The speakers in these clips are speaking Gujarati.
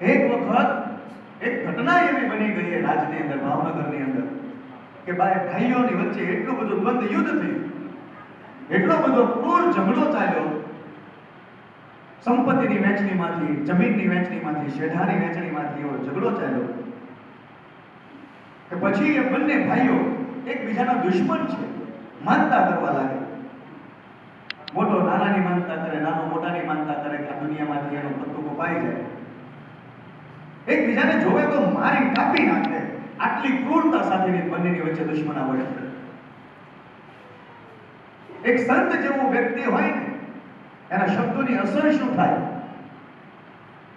એક વખત એક ઘટના એવી બની ગઈ રાજની અંદર, ભાવનગરની અંદર, કે ભાઈઓની વચ્ચે એટલું બધું દ્વંદ્વ યુદ્ધ થયું, એટલો બધો ક્રૂર ઝઘડો ચાલ્યો, સંપત્તિની વહેંચણીમાંથી, જમીનની વહેંચણીમાંથી, શેઢાની વહેંચણીમાંથી એવો ઝઘડો ચાલ્યો કે પછી એ બંને ભાઈઓ એકબીજાના દુશ્મન છે માનતા કરવા લાગે. મોટો નાનાની માનતા કરે, નાનો મોટાની માનતા કરે કે આ દુનિયામાંથી એનો પત્તો કપાઈ જાય. એકબીજાને જોવે તો મારી કાપી નાખે. આટલી ક્રૂરતા સાથેની બંનેની વચ્ચે દુશ્મનાવટ છે. એક સંત જેવો વ્યક્તિ હોય ને, એના શબ્દોની અસર શું થાય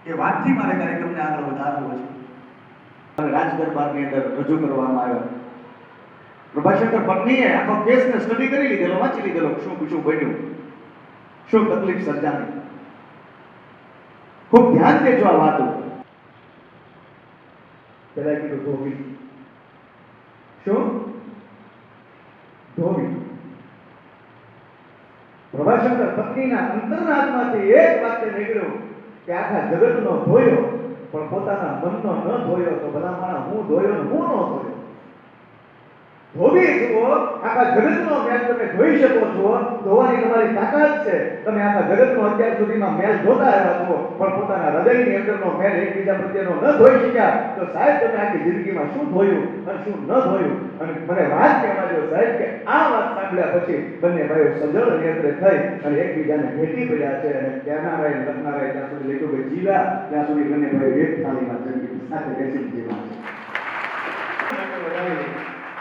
એ વાતથી મારે કાર્યક્રમને આગળ વધારવો છે. રાજ દરબારની અંદર રજૂ કરવામાં આવ્યો. પ્રભાશંકર પત્નીએ આખો કેસને સ્ટડી કરી લીધેલો, વાંચી લીધેલો, શું બન્યું, શું તકલીફ સર્જાણી. ખૂબ ધ્યાન દેજો આ વાતો. પેલા કીધું ધોબી. શું? ધોબી. પ્રભાશંકર પત્નીના અંતરનાથમાંથી એક વાક્ય નીકળ્યો કે આખા જગતનો ધોયો પણ પોતાના મનનો ન ધોયો તો ભલા મારા હું ધોયો ને હું ન ધોયો. ધોબી જુઓ, આખા જગતનો મેલ તમે ધોઈ શકો છો, ધોવાની તમારી તાકાત છે. તમે આખા જગતનો અત્યાર સુધીમાં મેલ ધોતા આવ્યા છો, પણ પોતાના હૃદયની અંદરનો મેલ એકબીજા પ્રત્યેનો ન ધોઈ શક્યા તો સાહેબ તમે આખી જિંદગીમાં શું ધોયું અને શું ન ધોયું. અને મને વાત કહેવા દો સાહેબ કે આ વાત સાંભળ્યા પછી બંને ભાઈઓ સજળ નેત્રે થઈ અને એકબીજાને ભેટી પડ્યા છે. અને કહેનારા લખનારા ત્યાં સુધી લીધું કે જીવ્યા ત્યાં સુધી બંને ભાઈઓ એક થાળીમાં જમી સાથે બેસી જીવ્યા છે.